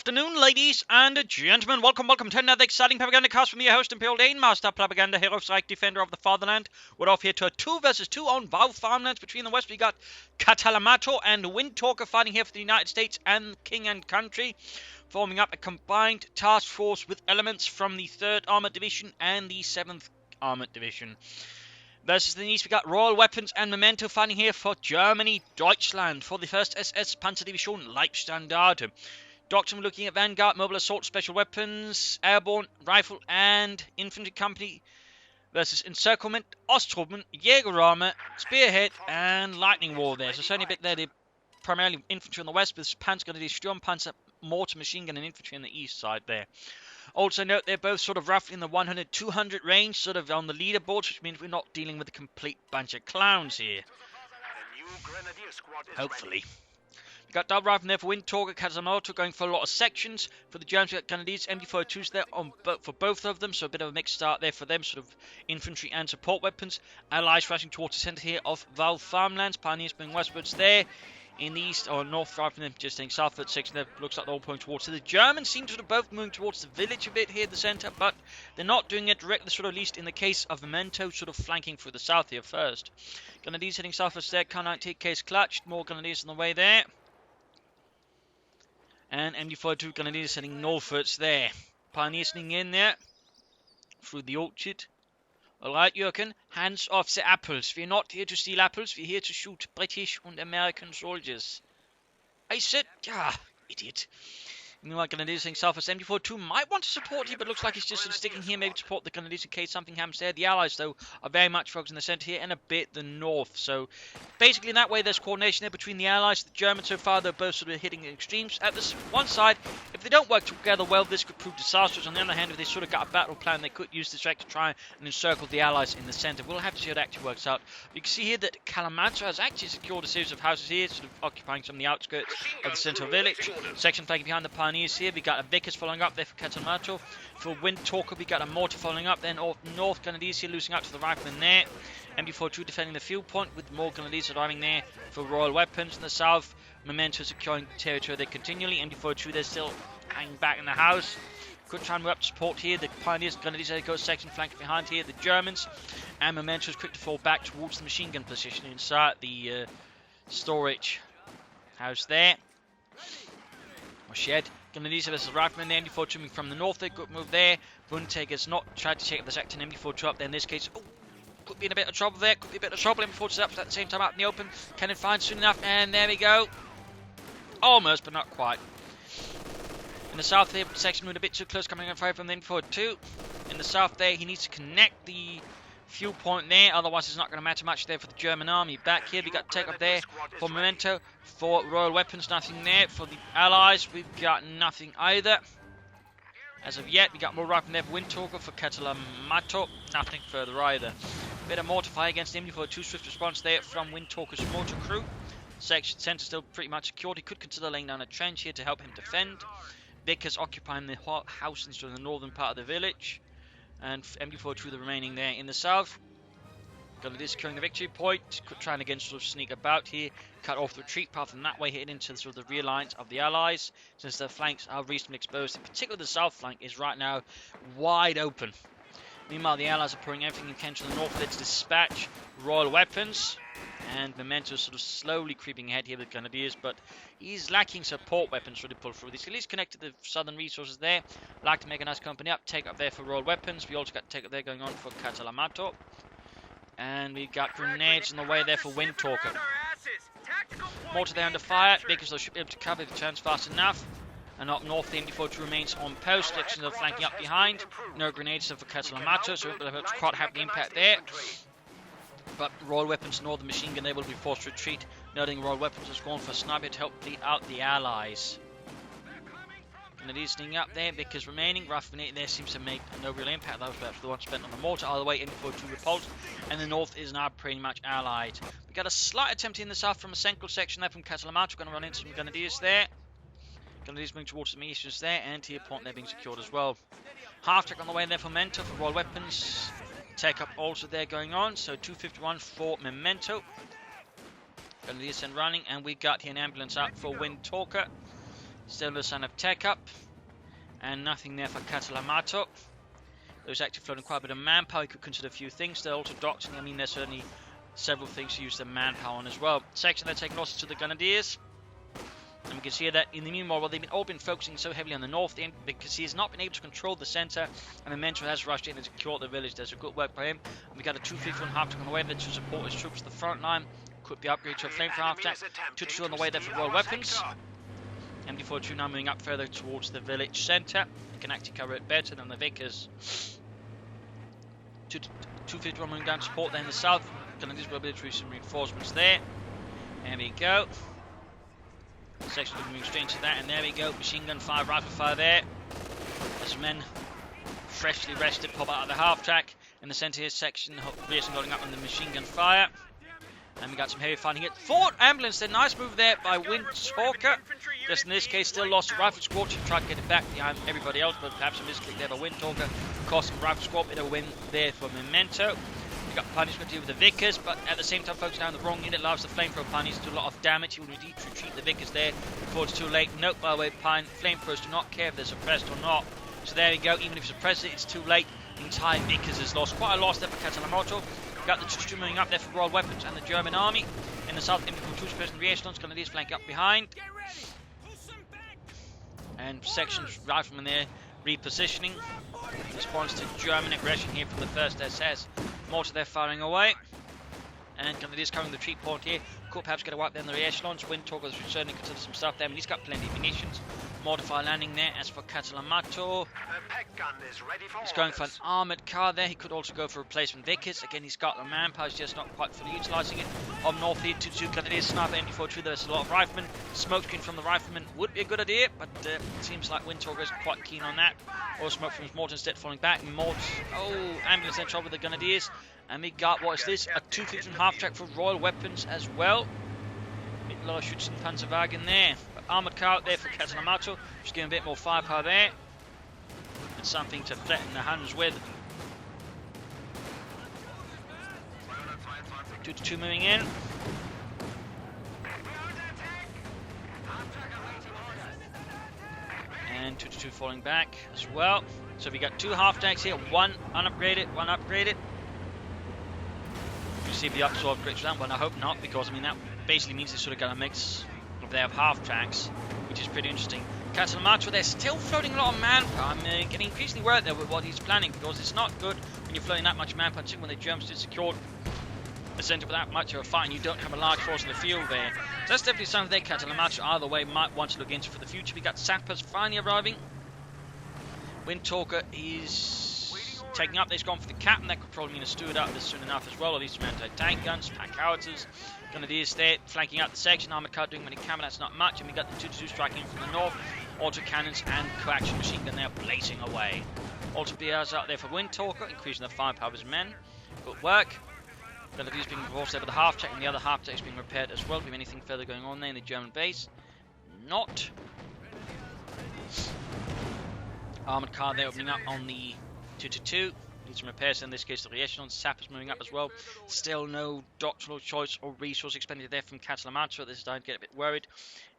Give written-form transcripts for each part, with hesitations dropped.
afternoon, ladies and gentlemen. Welcome to another exciting Propagandacast from your host, Imperial Dane, Master Propaganda Hero, Strike Defender of the Fatherland. We're off here to a 2 versus 2 on Val farmlands. Between the west, we got Catalamato and Windtalker fighting here for the United States and King and Country, forming up a combined task force with elements from the 3rd Armored Division and the 7th Armored Division. Versus the east, we got Royal Weapons and Memento fighting here for Germany, Deutschland, for the 1st SS Panzerdivision Leibstandarte. Doctrine looking at Vanguard, Mobile Assault, Special Weapons, Airborne, Rifle and Infantry Company versus Encirclement, Osttruppen, Jägerarme, Spearhead and Lightning War there. So certainly a bit there, they're primarily infantry on the west with Panzergrenadier, Sturmpanzer, Mortar, Machine Gun and Infantry on the east side there. Also note they're both sort of roughly in the 100-200 range, sort of on the leaderboards, which means we're not dealing with a complete bunch of clowns here. Hopefully. We got double rifle there for Windtalker, Catalamato going for a lot of sections. For the Germans, we got Grenadiers, MD-42s there for both of them, so a bit of a mixed start there for them, sort of infantry and support weapons. Allies rushing towards the centre here of Val farmlands, Pioneers being westwards there. In the east or north, rather than just saying southward section, there looks like they're all pointing towards. So the Germans seem to have both moving towards the village a bit here at the centre, but they're not doing it directly, sort of at least in the case of Memento, sort of flanking through the south here first. Grenadiers heading southwards there, K-90 case clutched, more Grenadiers on the way there. And MD-42 Grenadiers heading northwards there. Pioneers sneaking in there through the orchard. Alright, Jürgen, hands off the apples. We're not here to steal apples, we're here to shoot British and American soldiers. I said, idiot. Meanwhile, Grenadiers saying Southwest MD-42 might want to support here, but looks like he's just sort of sticking here, maybe to support the Grenadiers in case something happens there. The Allies, though, are very much focused in the centre here and a bit the north. So, basically in that way, there's coordination there between the Allies. The Germans, so far, they're both sort of hitting extremes. At this one side, if they don't work together well, this could prove disastrous. On the other hand, if they sort of got a battle plan, they could use this track to try and encircle the Allies in the centre. We'll have to see how it actually works out. You can see here that Catalamato has actually secured a series of houses here, sort of occupying some of the outskirts of the central village. Section flanking behind the Pioneers here. We got a Vickers following up there for Catalamato. For Windtalker, we got a Mortar following up. Then North Grenadiers here losing out to the riflemen there. MD-42 defending the field point with more Grenadiers arriving there for Royal Weapons. In the south, Memento securing territory there continually. MD-42, they're still hanging back in the house. Could try and move up to support here. The Pioneers and Grenadiers there go section flanking behind here. The Germans. And Memento is quick to fall back towards the machine gun position inside the storage house there. Or shed. Grenadiers versus Riflemen, the MD-42 coming from the north there, good move there. Windtaker's not tried to take up the sector, and MD-42 up there in this case. Oh, could be in a bit of trouble there, could be a bit of trouble. MD-42 up at the same time out in the open. Can it find soon enough? And there we go. Almost, but not quite. In the south there, section moved a bit too close, coming on fire from the MD-42. In the south there, he needs to connect the fuel point there, otherwise it's not going to matter much there for the German army. Back here we got take up there for Memento. For Royal Weapons, nothing there. For the Allies, we've got nothing either. As of yet, we got more rifle there for Windtalker. For Catalamato, nothing further either. Bit of mortar fire against the MD-42. Swift response there from Windtalker's mortar crew. Section centre still pretty much secured. He could consider laying down a trench here to help him defend. Vickers occupying the house in the northern part of the village. And MD-42 the remaining there in the south. Grenadiers securing the victory point. Could try and again sort of sneak about here. Cut off the retreat path and that way hit into sort of the rear lines of the Allies. Since their flanks are reasonably exposed. In particular the south flank is right now wide open. Meanwhile the Allies are pouring everything they can to the north there to dispatch Royal Weapons. And Memento sort of slowly creeping ahead here with Grenadiers, but he's lacking support weapons to pull through. He's at least connected the southern resources there. Like to make a nice company up. Take up there for Royal Weapons. We also got take up there going on for Catalamato. And we've got grenades on the way there for Windtalker. Mortar there under fire. Because they should be able to cover the chance fast enough. And up north, the MD-42 remains on post. Sections are flanking up behind. No grenades for Catalamato, so we'll have to quite have the impact there. But Royal Weapons Northern Machine Gun, they will be forced to retreat. Noting Royal Weapons has gone for a sniper to help bleed out the Allies. Grenadiers sneaking up there because remaining. Riflemen there seems to make no real impact. That was perhaps the one spent on the mortar. Either way, MD-42 repulsed. And the north is now pretty much allied. We got a slight attempt in the south from a central section there from Catalamato. We're going to run into some Grenadiers there. Grenadiers moving towards the missions there. And here point there being secured as well. Half track on the way there for Memento for Royal Weapons. Take up also there going on. So 251 for Memento. Grenadiers and running. And we got here an ambulance out for Windtalker. Still no sign of tech up. And nothing there for Catalamato. There's actually floating quite a bit of manpower. You could consider a few things. They're also docking. I mean, there's certainly several things to use the manpower on as well. Section, they're taking losses to the Grenadiers. And we can see that in the meanwhile, well, they've all been focusing so heavily on the north end because he has not been able to control the centre, and Memento has rushed in and secured the village. There's a good work by him. And we got a 251 half-track on the way there to support his troops at the front line. Could be upgraded to a flamethrower half-track. 222 on the way there for Royal Weapons. MD42 now moving up further towards the village centre. They can actually cover it better than the Vickers. 251 moving down to support there in the south. Grenadiers will be able to some reinforcements there. There we go. Section moving straight into that, and there we go. Machine gun fire, rifle fire there. As men freshly rested pop out of the half track. In the centre here, section Rearson loading up on the machine gun fire. And we got some heavy fighting here. Ford ambulance, then nice move there by Windtalker. Just in this case, still lost a rifle squad. She tried to get it back behind everybody else, but perhaps a misclick there by Windtalker. Costing rifle squad, bit of a win there for Memento. We got punishment here with the Vickers, but at the same time, focusing on the wrong unit. Allows the flamethrower punish to do a lot of damage. He will retreat the Vickers there before it's too late. Note, by the way, flamethrowers do not care if they're suppressed or not. So there we go. Even if suppressed, it's too late. The entire Vickers is lost. Quite a loss there for Catalamato. We got the 2 moving up there for Royal Weapons and the German army. In the south, infantry 2 person reactions. Grenadiers flank up behind. And sections riflemen there repositioning. Response to German aggression here from the 1st SS. Mortar there firing away. And Grenadiers covering the retreat point here. Could perhaps get a wipe there in the echelons. Windtalker is certainly consider some stuff there. I mean, he's got plenty of munitions. Mortar fire landing there. As for Catalamato, he's going for an armoured car there. He could also go for replacement Vickers. Again, he's got the manpower, he's just not quite fully utilising it. On north here, 2-2 Grenadiers, sniper MD42. There's a lot of riflemen. Smoke screen from the riflemen would be a good idea, but it seems like Windtalker is quite keen on that. Or smoke from his mortar instead falling back. Ambulance in trouble with the Grenadiers. And we got, what is this? A 250 half-track for Royal Weapons as well. Mitteler shoots some Panzerwagen there. But armoured car out there for Catalamato. Just giving a bit more firepower there. And something to threaten the Huns with. 2-2 moving in. And 2-2 falling back as well. So we got 2 half-tracks here. One unupgraded, one upgraded. You see the upsword upgrades that one. I hope not, because I mean that basically means they sort of got a mix of their half tracks, which is pretty interesting. Catalamato, they're still floating a lot of manpower. I'm getting increasingly worried there with what he's planning, because it's not good when you're floating that much manpower, particularly when the Germans did secure the centre with that much of a fight and you don't have a large force in the field there. So that's definitely something there Catalamato either way might want to look into for the future. We got sappers finally arriving. Windtalker is taking up. They've gone for the captain. That could probably mean a steward out this soon enough as well. At least some anti-tank guns, pack howitzers. Grenadiers there flanking out the section. Armoured car doing when it can, but that's not much. And we got the 2-2 striking from the north. Auto cannons and coaxial machine gun there blazing away. Auto BRs out there for Windtalker, increasing the firepower of his men. Good work. Grenadiers being reinforced there with the half track, and the other half track is being repaired as well. Do we have anything further going on there in the German base? Not. Armoured car there opening up on the 2-2. Need some repairs, in this case the echelons. Sappers moving up as well. Still no doctrinal choice or resource expended there from Catalamato at this time. Get a bit worried.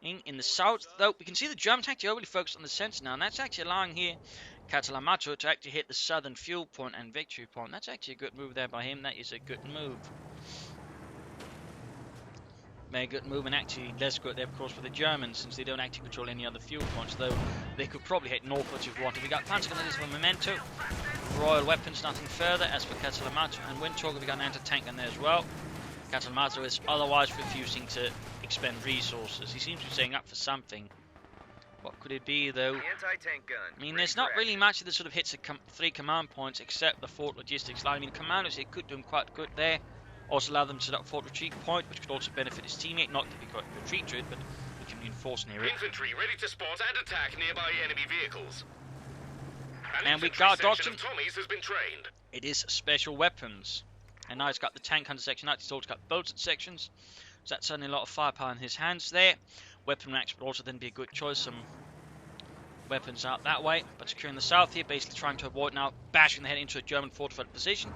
In the south, though, we can see the Germans actually overly focused on the centre now, and that's actually allowing here Catalamato to actually hit the southern fuel point and victory point. That's actually a good move there by him. That is a good move. Very good move, and actually less good there, of course, for the Germans, since they don't actually control any other fuel points, though they could probably hit northwards if wanted. We got Panzer Grenadiers for Memento. Royal Weapons, nothing further. As for Catalamato and Windtalker, we got an anti-tank in there as well. Catalamato is otherwise refusing to expend resources. He seems to be saying up for something. What could it be, though? I mean, there's not really much that sort of hits 3 command points except the fort logistics line. I mean, commanders here could do him quite good there. Also allow them to set up fort retreat point, which could also benefit his teammate. Not that he could retreat to it, but he can reinforce near it. Infantry ready to spot and attack nearby enemy vehicles. And we got doctrine. Tommies has been trained. It is special weapons. And now he's got the tank hunter section out. He's also got bolted sections. So that's certainly a lot of firepower in his hands there. Weapon racks would also then be a good choice. Some weapons out that way, but securing the south here, basically trying to avoid now bashing the head into a German fortified position.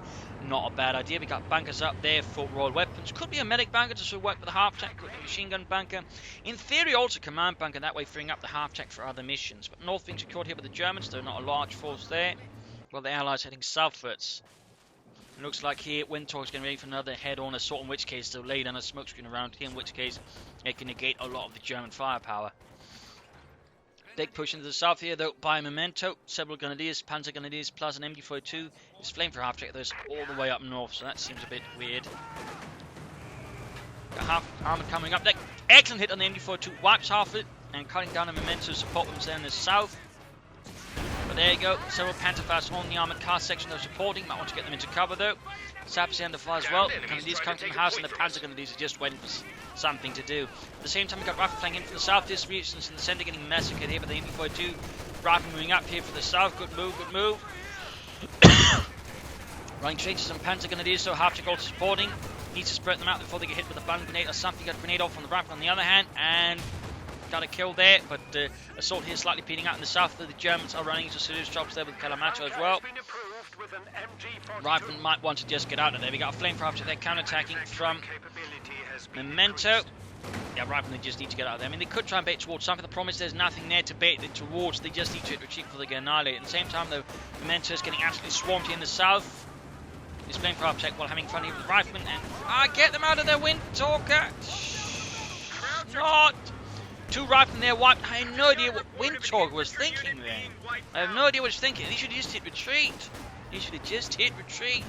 Not a bad idea. We got bunkers up there for Royal weapons. Could be a medic bunker to sort of work with the half tank, could be a machine gun bunker. In theory, also command bunker, that way freeing up the half tank for other missions. But north being secured here with the Germans, though not a large force there. Well, the Allies heading southwards. It looks like here Windtalker is getting ready for another head-on assault, in which case they'll lay down a smokescreen around here, in which case it can negate a lot of the German firepower. Big push into the south here, though, by Memento. Several Grenadiers, Panzer Grenadiers, plus an MG42. It's flame for half check those all the way up north, so that seems a bit weird. Got half armor coming up there. Excellent hit on the MG42, wipes half it, and cutting down a Memento support ones there in the south. But there you go, several Panzerfaust on the armored car section they're supporting. Might want to get them into cover though. Sappers under fire as well. Grenadiers coming from the house, and the Panzer Grenadiers are just waiting for something to do. At the same time, we've got Rifle flying in from the southeast regions in the centre, getting massacred here by the MB42. Rifle moving up here for the south. Good move, good move. Running straight to some Panzer Grenadiers, so half-check also supporting. Needs to spread them out before they get hit with a bun grenade or something. Got a grenade off on the Rifle on the other hand, and got a kill there, but assault here slightly peeling out in the south. The Germans are running into serious jobs there with Kalamacho as well. Rifleman might want to just get out of there. We got a flame after they're counter-attacking from Memento. Yeah, Rifleman just need to get out of there. I mean, they could try and bait towards something. The problem is there's nothing there to bait it towards. They just need to retreat before they get annihilated. At the same time, though, Memento is getting absolutely swamped here in the south. He's playing for check while having fun here with the Rifleman. And get them out of there, Windtalker. Not. Two Riflemen there wiped. I have no idea what Windtalker was thinking there. I have no idea what he's thinking. He should have just hit retreat. He should have just hit retreat.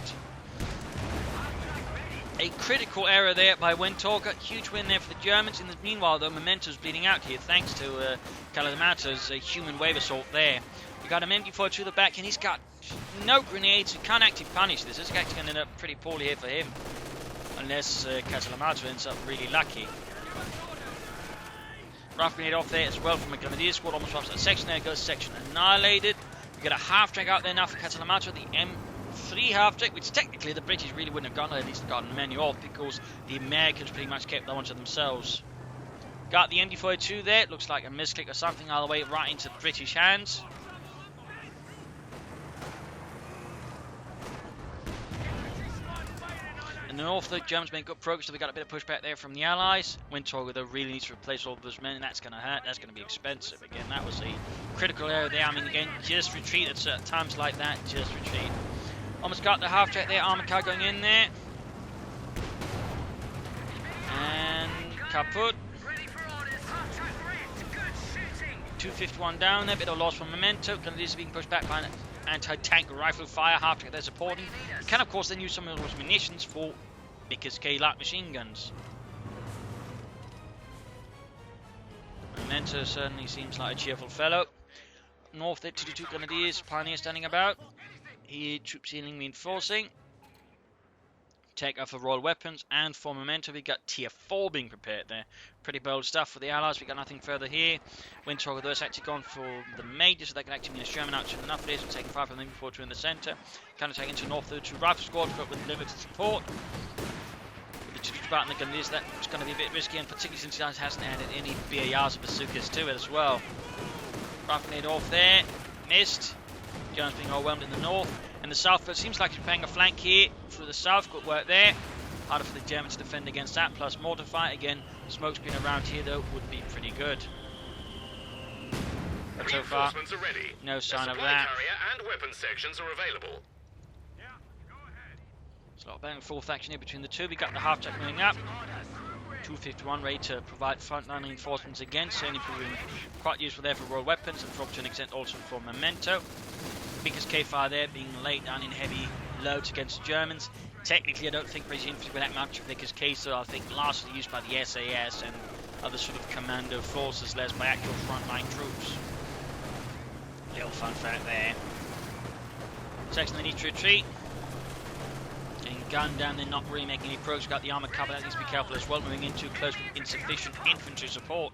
A critical error there by Windtalker. Huge win there for the Germans. In the meanwhile, though, Memento's bleeding out here thanks to Kalamato's human wave assault there. We got him MG4 to the back, and he's got no grenades. He can't actually punish this. This is actually going to end up pretty poorly here for him. Unless Katalamato ends up really lucky. Rough grenade off there as well from a Grenadier squad. Almost wipes that section there. Goes section annihilated. We got a half-track out there now for Katalamato. The M3 half-track, which technically the British really wouldn't have gotten, at least gotten many off, because the Americans pretty much kept that one to themselves. Got the MD42 there. Looks like a misclick or something all the way right into British hands. In the north, the Germans made good progress, so we got a bit of pushback there from the Allies. Windtalker, though, really needs to replace all of those men, and that's going to hurt. That's going to be expensive. Again, that was a critical area there. I mean, again, just retreat at certain times like that. Just retreat. Almost got the half-track there. Armored car going in there. And kaput. 251 down there. Bit of loss from Memento. Grenadiers are being pushed back by an anti-tank rifle fire. Half-track they're supporting. You can, of course, then use some of those munitions for Vickers K light machine guns. Memento certainly seems like a cheerful fellow. North there, 22 Grenadiers, Pioneer standing about. Here, troops healing reinforcing. Take off for Royal Weapons, and for Memento we got Tier 4 being prepared there. Pretty bold stuff for the Allies. We got nothing further here. Windtalker though has actually gone for the Major, so they can actually be a Sherman out to enough of this. We're taking 5 from them before 2 in the centre. Kind of taking to North 2 Rifle Squad, but with limited support. With the 2 about the Grenadiers, that's going to be a bit risky, and particularly since he hasn't added any BARs or bazookas to it as well. Rifle grenade off there, missed. Germans being overwhelmed in the north. In the south, but it seems like he's playing a flank here through the south. Good work there. Harder for the Germans to defend against that, plus mortar fire. Again, smoke screen around here though would be pretty good. But so far, no sign of that. And weapon sections are available. It's a lot of back and forth action here between the two. We got the half-track moving up. 251 ready to provide frontline reinforcements again, certainly proving quite useful there for Royal Weapons, and for to an extent also for Memento. Biggest K-fire there being laid down in heavy loads against the Germans. Technically, I don't think British infantry were that much of Vickers K, so I think largely used by the SAS and other sort of commando forces led by actual frontline troops. Little fun fact there. Section they need to retreat. Getting gunned down, they're not really making any progress. Got the armoured cover, that needs to be careful as well. Moving in too close with insufficient infantry support.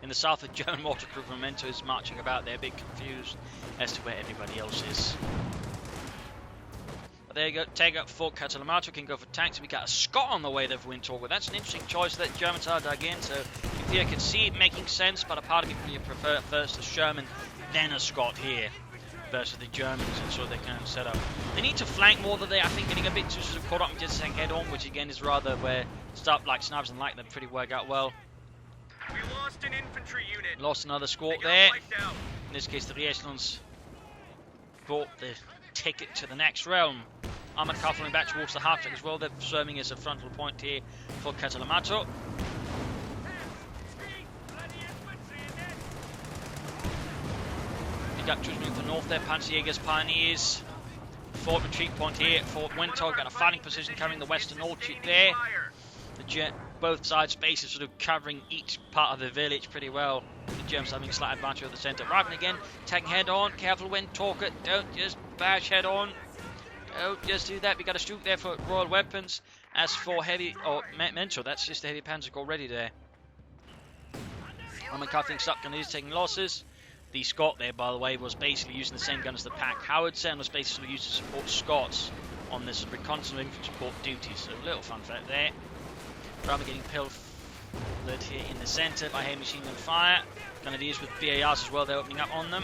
In the south, the German mortar crew Memento is marching about. They're a bit confused as to where everybody else is. But there you go. Take up Fort Catalamato, can go for tanks. We got a Scot on the way there for Windtalker. That's an interesting choice that Germans are dug in. So you can see it making sense, but a part of me really prefer first a Sherman, then a Scot here versus the Germans, and so they can set up. They need to flank more than they, I think, getting a bit too sort of caught up and just saying head on, which again is rather where stuff like snipers and light them pretty work out well. We lost an infantry unit. Lost another squad there. In this case, the Rieslands brought the ticket to the next realm. Armoured car falling back towards the half-track as well. They're serving as a frontal point here for Catalamato. We got troops moving to the north there. Panzerjägers, Pioneers. Fort retreat point here for Windtalker. Got a fighting position covering the western orchard there. Both sides bases sort of covering each part of the village pretty well. The Germans having a slight advantage of the centre. Arriving again, taking head on. Careful, Windtalker. Don't just bash head on. Don't just do that. We got a Stroop there for Royal Weapons. As for heavy or Memento, that's just the heavy panzer already there. Armoured car things up. Grenadiers taking losses. The Scot there, by the way, was basically using the same gun as the pack howitzer and was basically used to support Scots on this reconnaissance infantry support duty. So a little fun fact there. Drama getting pillared here in the centre by heavy machine gun fire. Grenadiers with BARs as well, they're opening up on them.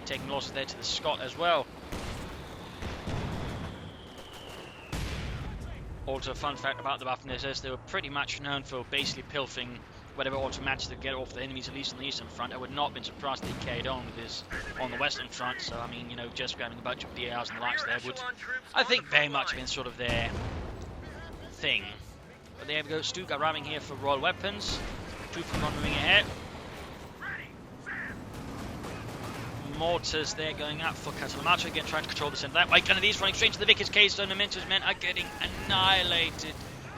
Taking losses there to the Scot as well. Also a fun fact about the Waffen-SS, they were pretty much known for basically pilfering whatever automatics they get off the enemies, at least on the eastern front. I would not have been surprised if they carried on with this on the western front. So, I mean, you know, just grabbing a bunch of BARs and the likes there would, I think, very much have been sort of their thing. But there we go, Stuka ramming here for Royal Weapons. Troops from moving ahead. Mortars there going up for Catalamato again, trying to control the centre that way. Grenadiers running straight into the Vickers case zone. Memento's men are getting annihilated.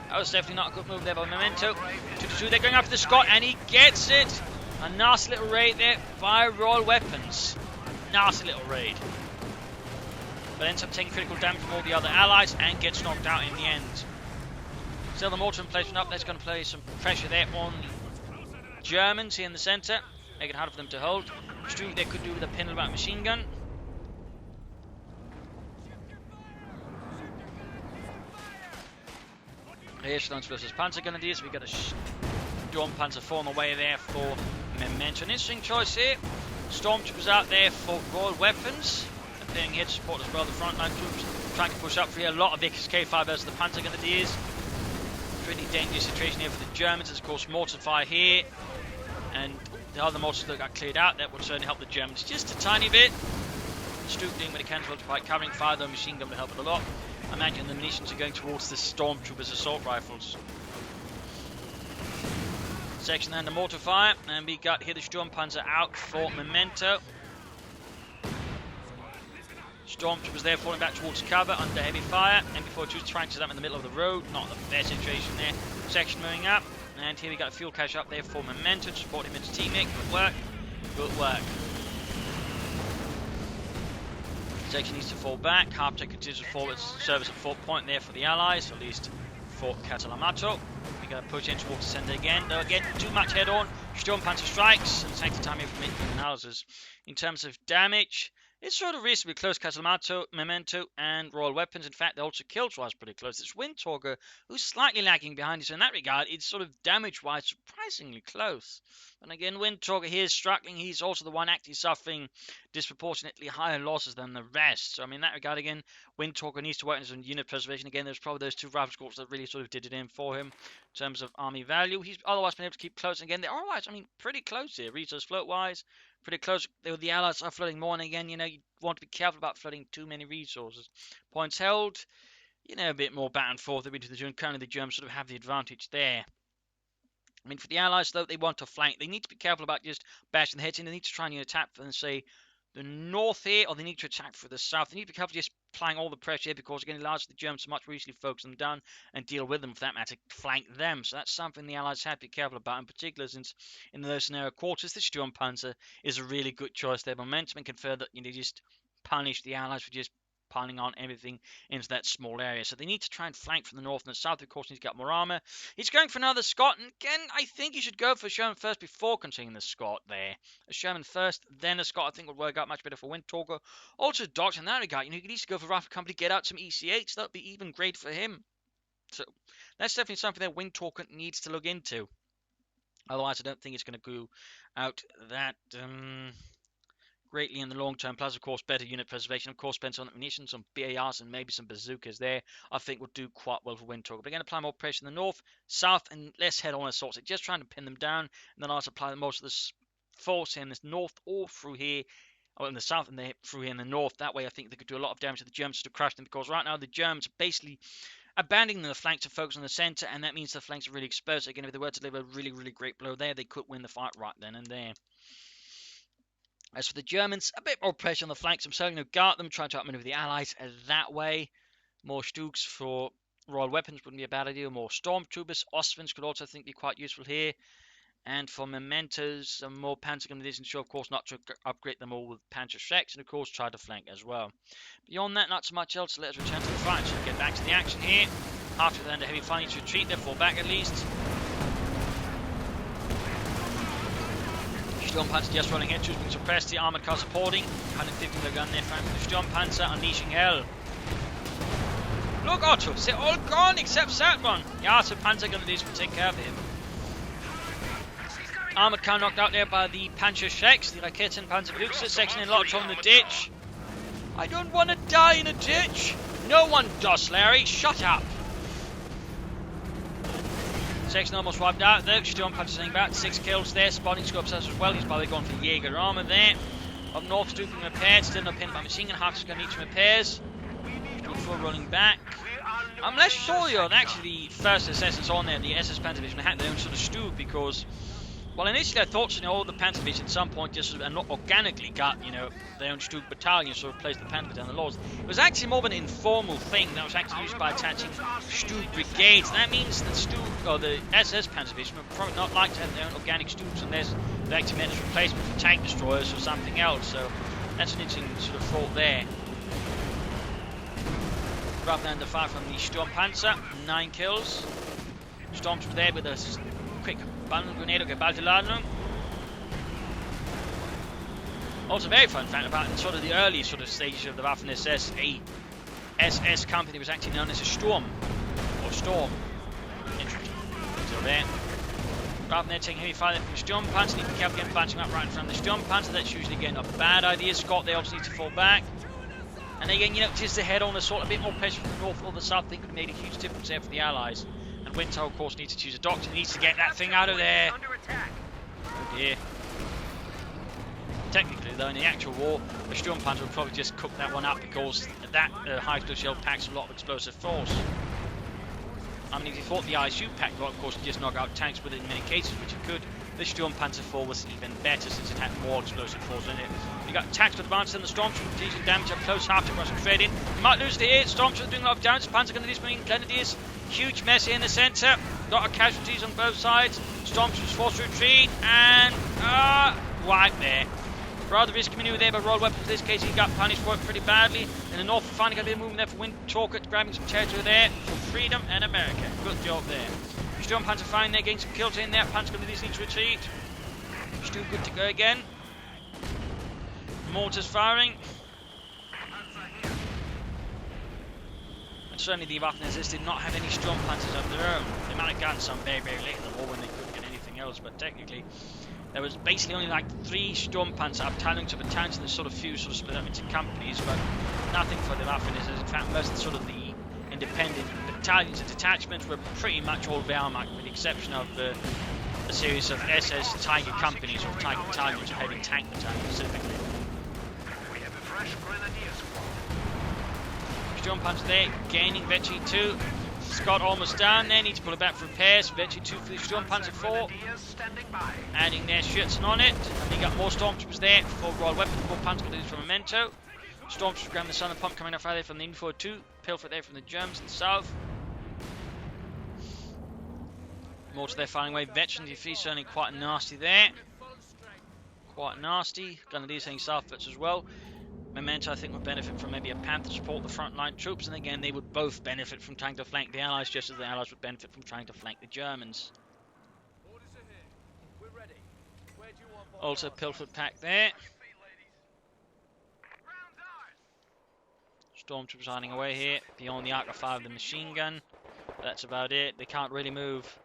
That was definitely not a good move there by Memento. 2-2, they're going after the Scot, and he gets it. A nasty little raid there by Royal Weapons. Nasty little raid. But ends up taking critical damage from all the other allies and gets knocked out in the end. Still the mortar placement up. That's going to play some pressure there on the Germans here in the centre. Make it harder for them to hold. Stroop they could do with a Pindelbaum machine gun. Rieslands versus Panzer Grenadiers. We got a Storm Panzer 4 on the way there for Memento. An interesting choice here. Stormtroopers out there for Royal Weapons. Appearing here to support as well the frontline troops. Trying to push up for here. A lot of Vickers K5 versus the Panzer Grenadiers. Pretty dangerous situation here for the Germans. There's of course mortar fire here. And the other mortars that got cleared out, that would certainly help the Germans just a tiny bit. Stroop doing with the cannons by covering fire, though machine gun will help it a lot. I imagine the munitions are going towards the Stormtroopers assault rifles. Section and the mortar fire, and we got here the Sturmpanzer out for Memento. Stormtroopers there falling back towards cover under heavy fire. MP42 trying to set up in the middle of the road, not the best situation there. Section moving up. And here we got a fuel cache up there for Memento to support him and his teammate. Good work. Good work. Section needs to fall back. Half-tech continues to forward service at Fort Point there for the Allies, at least for Catalamato. We got to push in towards the centre again. Though again, too much head-on. Sturmpanzer strikes and takes the time here from making analysis. In terms of damage, it's sort of reasonably close. Catalamato, Memento, and Royal Weapons. In fact, they also killed-wise pretty close. It's Windtalker who's slightly lagging behind. So in that regard, it's sort of damage-wise surprisingly close. And again, Windtalker here is struggling. He's also the one actually suffering disproportionately higher losses than the rest. So I mean, in that regard, again, Windtalker needs to work on his unit preservation. Again, there's probably those two rifle corps that really sort of did it in for him in terms of army value. He's otherwise been able to keep close. And again, they're otherwise, I mean, pretty close here. Resource float-wise. Pretty close. The Allies are flooding more, and again, you know, you want to be careful about flooding too many resources. Points held, you know, a bit more back and forth. Currently, the Germans sort of have the advantage there. I mean, for the Allies, though, they want to flank. They need to be careful about just bashing the heads in. They need to try and attack from, say, the north here, or they need to attack for the south. They need to be careful just applying all the pressure here because, again, it allows the Germans to much more easily focus them down and deal with them, for that matter, flank them. So that's something the Allies have to be careful about, in particular since in those narrow quarters, the Sturmpanzer is a really good choice there. Momentum and confer that, you know, just punish the Allies for just piling on everything into that small area. So they need to try and flank from the north and the south. Of course, he's got more armor. He's going for another Scot, and again, I think he should go for Sherman first before continuing the Scot there. A Sherman first, then a Scot, I think would work out much better for Windtalker. Also, Doctor, in that regard, you know, he could easily go for Rifle Company, get out some ECH. That would be even great for him. So that's definitely something that Windtalker needs to look into. Otherwise, I don't think it's going to go out that greatly in the long term. Plus, of course, better unit preservation. Of course, spend on ammunition, some BARs, and maybe some bazookas there. I think will do quite well for Windtalker. But again, apply more pressure in the north, south, and less head-on assaults. Just trying to pin them down, and then I'll apply most of this force in this north or through here, or in the south and through here in the north. That way, I think they could do a lot of damage to the Germans to crush them. Because right now, the Germans are basically abandoning the flanks to focus on the centre, and that means the flanks are really exposed. Again, if they were to deliver a really, really great blow there, they could win the fight right then and there. As for the Germans, a bit more pressure on the flanks. I'm certainly going to guard them, trying to outmaneuver the Allies that way. More Stugs for Royal Weapons wouldn't be a bad idea. More Stormtroopers. Ostwins could also, I think, be quite useful here. And for Mementos, some more Panzer Grenadiers, and sure, of course, not to upgrade them all with Panzer Shreks, and of course, try to flank as well. Beyond that, not so much else. So let's return to the fight. So get back to the action here. After the end of heavy fighting to retreat, they fall back at least. Sturmpanzer just rolling in, being suppressed, the armoured car supporting. 150 with a gun there, flanking the Sturmpanzer, unleashing hell. Look, Otto, they're all gone except that one. Yeah, so Panzer Grenadiers will take care of him. Armoured car knocked out there by the Panzer Shreks, the Raketen Panzer Beluxa, section in locked on the ditch. I don't want to die in a ditch. No one does, Larry. Shut up. Section almost wiped out though. Sturmpanzer sitting back, 6 kills there. Spotting scopes as well. He's probably gone for Jaeger armor there. Up north, stooping repaired. Still no pin by machine gun. Half is going to need some repairs. Before rolling back. I'm less sure that actually the first assessors on there, the SS Panzer Division, had their own sort of stew because, well, initially I thought, all the Panzer Division at some point just not organically got, their own Stug battalion, sort of placed the Panzer down the laws. It was actually more of an informal thing that was actually used by attaching Stug brigades. That means that Stug, or the SS Panzer Division, would probably not like to have their own organic Stugs unless they actually meant as replacement for tank destroyers or something else. So that's an interesting sort of thought there. Rather than the fire from the Sturmpanzer, 9 kills. Storms were there with a quick bundle grenade, okay, Balteladung. Also very fun fact about in sort of the early sort of stages of the Waffen SS, a SS company was actually known as a Sturm, or Storm. Interesting. So there. Rather than taking heavy fire from the Sturmpanzer, need to be careful getting bunching up right in front of the Sturmpanzer. That's usually again a bad idea. Scott, they obviously need to fall back. And again, just the head-on assault, a bit more pressure from the north or the south, I think would have made a huge difference there for the Allies. And Windtalker, of course, needs to choose a doctor, needs to get that thing out of there. Oh dear. Technically, though, in the actual war, the Sturmpanzer would probably just cook that one up because that high explosive shell packs a lot of explosive force. I mean, if you thought the ISU pack, well, of course, could just knock out tanks with it in many cases, which it could. The Sturmpanzer 4 was even better since it had more explosive force in it. You got tactical advances in the Stormtrooper, taking damage up close, half to rush and trade in. You might lose the here. Stormtrooper doing a lot of damage. Panzer Grenadiers being Grenadiers. Huge mess here in the centre. Lot of casualties on both sides. Stormtroopers forced to retreat and wipe there. Rather risky maneuver there by Royal Weapons. In this case, he got punished for it pretty badly. In the north, finally got a bit of movement there for Windtalker, grabbing some territory there for freedom and America. Good job there. Sturmpanzer fine there, getting some kills in there. Panzer Grenadiers need to retreat. Still good to go again. Mortars firing. And certainly the Waffen SS did not have any Sturmpanzers of their own. They might have gotten some very, very late in the war when they couldn't get anything else, but technically there was basically only like 3 Sturmpanzer battalions of battalions, and there's sort of few sort of split up into companies, but nothing for the Waffen SS. In fact, most of the sort of the independent battalions and detachments were pretty much all Wehrmacht, with the exception of a series of SS Tiger companies or Tiger battalions or heavy tank battalions specifically. We have a fresh grenadier squad. Sturmpanzer there, gaining Vecchi 2. Scott almost down there, needs to pull it back for repairs. Vecchi 2 for the Sturmpanzer 4. Adding their Schützen on it. And they got more Stormtroopers there for Royal Weapons, more Panzer Grenadiers from Memento. Stormtroopers grabbing the Southern Pump coming up right there from the Info 2. Pilfer there from the Germans in the south. More to their firing away. Veteran defeat certainly quite nasty there. Quite nasty. Grenadiers heading southwards as well. Memento, I think, would benefit from maybe a Panther to support the frontline troops, and again, they would both benefit from trying to flank the Allies, just as the Allies would benefit from trying to flank the Germans. Also, Pilfered pack there. Stormtroopers hiding away here, beyond the arc of fire of the machine gun. That's about it. They can't really move.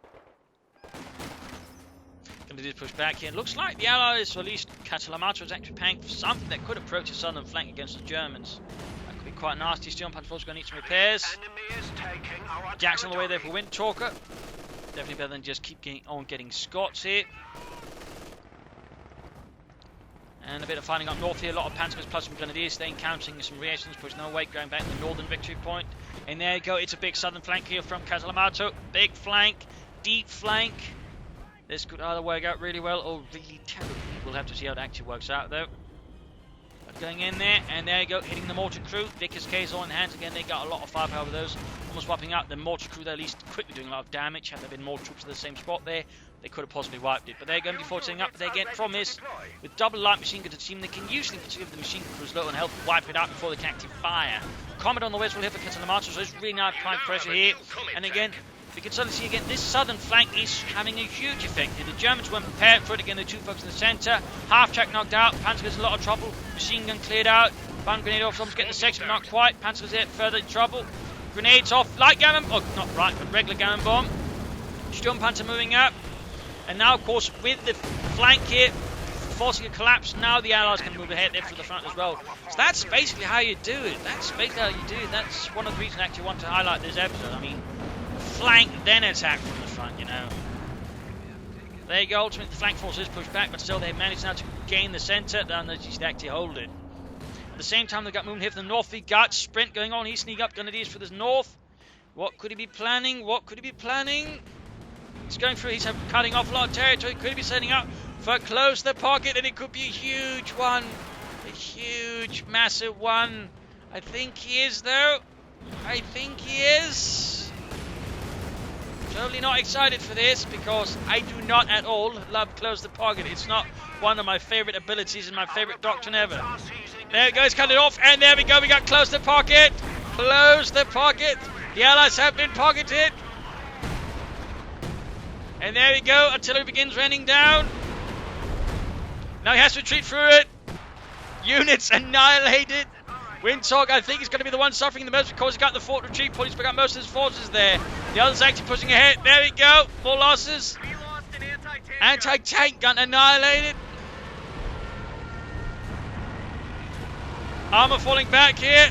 Grenadiers push back here. It looks like the Allies, or at least Catalamato, is actually paying for something that could approach the southern flank against the Germans. That could be quite nasty. Steel Panzer's going to need some repairs. Jackson on the way there for Windtalker. Definitely better than just keep getting Scots here. And a bit of fighting up north here. A lot of Panzers plus some Grenadiers. They're encountering some reactions, pushing no weight, going back to the northern victory point. And there you go. It's a big southern flank here from Catalamato. Big flank, deep flank. This could either work out really well or really terribly. We'll have to see how it actually works out, though. But going in there, and there you go, hitting the mortar crew. Vickers K's on hands again. They got a lot of firepower with those. Almost wiping out the mortar crew. They're at least quickly doing a lot of damage. Had there been more troops at the same spot there, they could have possibly wiped it. But they're going to be forcing up. They get from this with double light machine gun to team. They can usually give the machine gun crews low and help wipe it out before they can actually fire. Comet on the west will hit for Catalamato, so it's really nice prime pressure here. And again, we can suddenly see again, this southern flank is having a huge effect here. The Germans weren't prepared for it. Again, the two folks in the centre. Half track knocked out. Panzer gets a lot of trouble. Machine gun cleared out. Bomb grenade off. Someone's getting the section, but not quite. Panzer gets further in trouble. Grenades off. Light gammon. Oh, not right, but regular gammon bomb. Sturmpanzer moving up. And now, of course, with the flank here forcing a collapse, now the Allies can move ahead there through the front as well. So that's basically how you do it. That's basically how you do it. That's one of the reasons I actually want to highlight this episode. I mean, flank, then attack from the front, you know. There you go, ultimately the flank force is pushed back, but still they've managed now to gain the centre, and they just actually hold it. At the same time, they've got movement here from the north. We've got sprint going on. He's sneaking up Grenadiers for this north. What could he be planning? What could he be planning? He's going through, he's cutting off a lot of territory. Could he be setting up for close the pocket? And it could be a huge one. A huge, massive one. I think he is, though. I think he is. Totally not excited for this because I do not at all love close the pocket. It's not one of my favourite abilities and my favourite doctrine ever. There it goes, cut it off, and there we go. We got close the pocket. Close the pocket. The Allies have been pocketed. And there we go. Artillery begins raining down. Now he has to retreat through it. Units annihilated. Windtalker, I think, is going to be the one suffering the most because he's got the fort retreat point. He's got most of his forces there. The others actually pushing ahead. There we go. More losses. We lost an Anti-tank gun annihilated. Armour falling back here.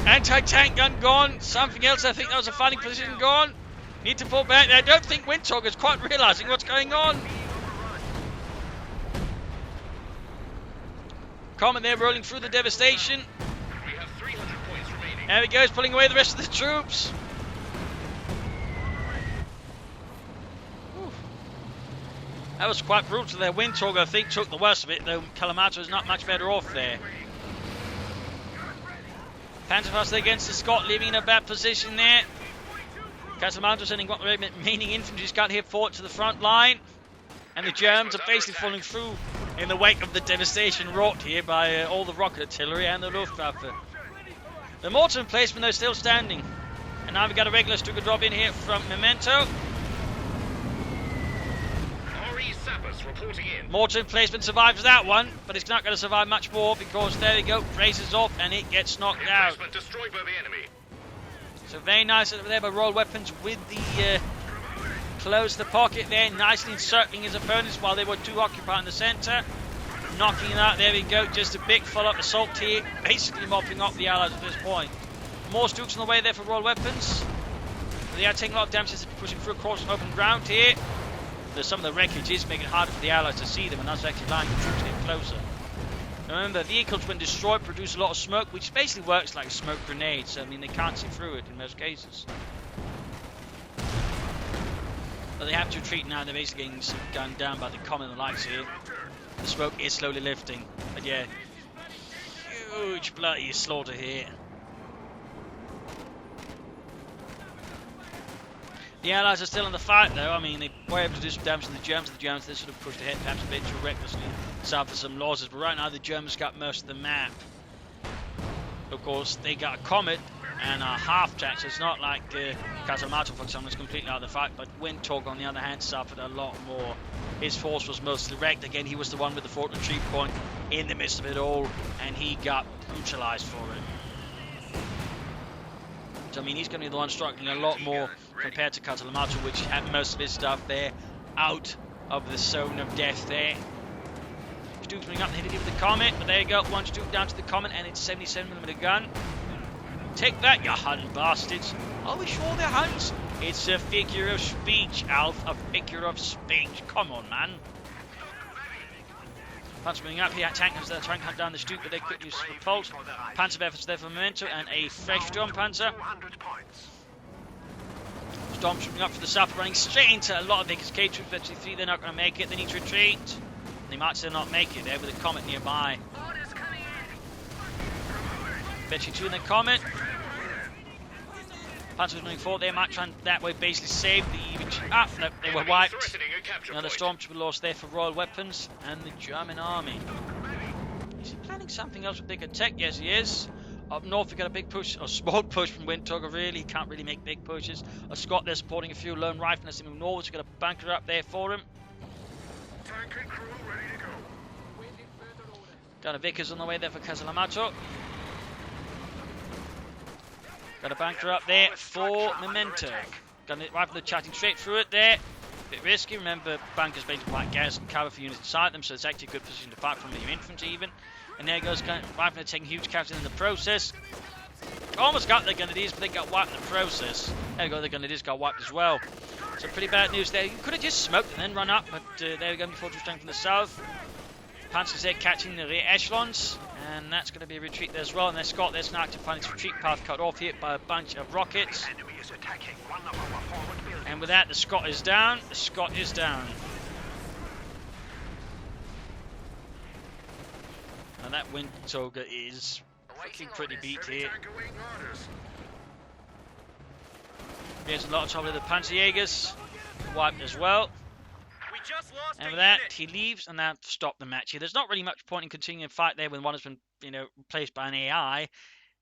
Anti-tank gun gone. Something else, I think that was a fighting position gone. Need to pull back. I don't think Windtalker is quite realising what's going on. Comet there rolling through the devastation. We have 300 points remaining. There he goes, pulling away the rest of the troops. Whew. That was quite brutal there. Windtalker, I think, took the worst of it, though Calamato is not much better off there. Panzerfaust against the Scot, leaving in a bad position there. Calamato sending what the remaining infantry's got here forward to the front line. And the Germans are basically falling through in the wake of the devastation wrought here by all the rocket artillery and the Luftwaffe. The mortar emplacement though is still standing. And now we've got a regular Stuka drop in here from Memento. RE Sappers reporting in. Mortar emplacement survives that one, but it's not going to survive much more because there we go, races off and it gets knocked out. Emplacement destroyed by the enemy. So very nice over there by Royal Weapons with the close the pocket there, nicely encircling his opponents while they were two occupied in the centre. Knocking it out, there we go, just a big follow-up assault here, basically mopping up the Allies at this point. More Stooks on the way there for Royal Weapons. They are taking a lot of damage as they're pushing through across open ground here. There's some of the wreckage is making it harder for the Allies to see them, and that's actually allowing the troops to get closer. Remember, vehicles when destroyed produce a lot of smoke, which basically works like a smoke grenade, so I mean they can't see through it in most cases. But they have to retreat now, they're basically getting gunned down by the Comet and the likes here. The smoke is slowly lifting, but yeah, huge bloody slaughter here. The Allies are still in the fight though. I mean, they were able to do some damage to the Germans. The Germans, they sort of pushed ahead perhaps a bit too recklessly, suffered some losses, but right now the Germans got most of the map. Of course, they got a Comet and a half-track, so it's not like Casamato, for example, is completely out of the fight, but Windtalker, on the other hand, suffered a lot more. His force was mostly wrecked. Again, he was the one with the fort retreat point in the midst of it all, and he got brutalized for it. So, I mean, he's going to be the one struggling a lot more compared to Catalamato, which had most of his stuff there out of the zone of death there. Stu's coming up, hit it with the Comet, but there you go, one Stu down to the Comet, and it's 77mm gun. Take that, you Hun bastards. Are we sure they're Huns? It's a figure of speech, Alf, a figure of speech. Come on, man. Panzer coming up here, tankers there trying to hunt down the Stu, but they could use repulse. Panzer efforts there for Memento, and a fresh Storm Panzer. Storm shooting up for the south, running straight into a lot of Vickers K troops. Virtually 3, they're not going to make it. They need to retreat. They might still not make it there with a Comet nearby. Virtually 2 in the Comet. Panzers running forward. They might try and that way basically save the even. No, they were wiped. Another Stormtrooper lost there for Royal Weapons and the German Army. Is he planning something else with bigger tech? Yes, he is. Up north, we got a big push, or small push from Windtalker, really. He can't really make big pushes. A Scot there supporting a few lone riflemen in the north. We've got a bunker up there for him. Tank and crew ready to go. Got a Vickers on the way there for Casalamato. Got a bunker up there for Memento. Got a rifle chatting straight through it there. Bit risky. Remember, bunkers basically like gas and cover for units inside them, so it's actually a good position to fight from your infantry even. And there goes rifle taking huge casualties in the process. Almost got the Grenadiers, but they got wiped in the process. There you go, the Grenadiers got wiped as well. So pretty bad news there. You could have just smoked and then run up, but there we go, before too strong from the south. Panzers there catching the rear echelons, and that's going to be a retreat there as well. And there's Scott there's now to find its retreat path cut off here by a bunch of rockets. And with that, the Scot is down. The Scot is down. And that Windtalker is fucking pretty beat here. There's a lot of trouble with the Panzerjägers. Wiped as well. And with that, he leaves and that stopped the match here. There's not really much point in continuing to fight there when one has been, replaced by an AI.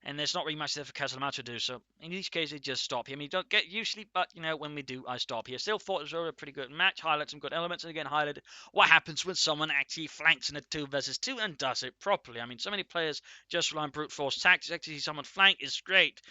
And there's not really much there for Casalamato to do. So in each case, they just stop here. I mean, you don't get usually, but when we do, I stop here. Still thought it was a pretty good match. Highlighted some good elements, and again highlighted what happens when someone actually flanks in a 2 versus 2 and does it properly. I mean, so many players just rely on brute force tactics. Actually, see someone flank is great.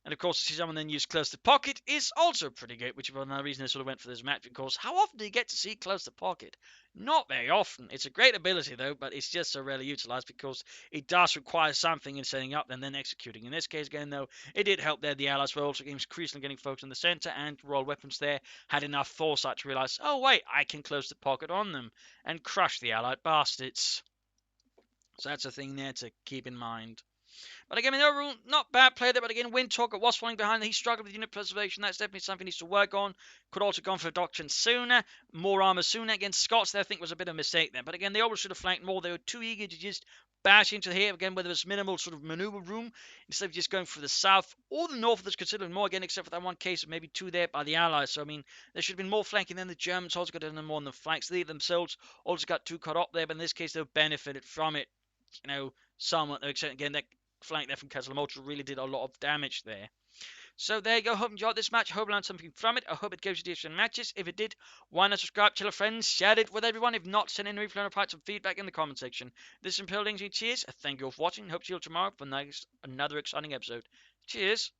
And of course, to see someone then use close to pocket is also pretty good, which is another reason I sort of went for this match, because how often do you get to see close to pocket? Not very often. It's a great ability though, but it's just so rarely utilized because it does require something in setting up and then executing. In this case, again though, it did help there. The Allies were also increasingly getting focused in the center, and Royal Weapons there had enough foresight to realize, oh wait, I can close the pocket on them and crush the Allied bastards. So that's a thing there to keep in mind. But again, overall, not bad play there. But again, Windtalker was falling behind. He struggled with unit preservation. That's definitely something he needs to work on. Could also gone for a doctrine sooner. More armor sooner. Against Scots there, I think was a bit of a mistake there. But again, they always should have flanked more. They were too eager to just bash into here. Again, where there was minimal sort of maneuver room. Instead of just going for the south or the north, that's considered more again, except for that one case of maybe 2 there by the Allies. So, I mean, there should have been more flanking. Then the Germans also got in more on the flanks. They themselves also got 2 cut up there. But in this case, they've benefited from it. Somewhat. Except, again, that flank there from Casalamato really did a lot of damage there. So there you go. Hope you enjoyed this match. I hope you learned something from it. I hope it gives you different matches. If it did, why not subscribe, tell your friends, share it with everyone. If not, send in a reply or some feedback in the comment section. This is Imperial Cheers. Thank you all for watching. Hope to see you all tomorrow for another exciting episode. Cheers.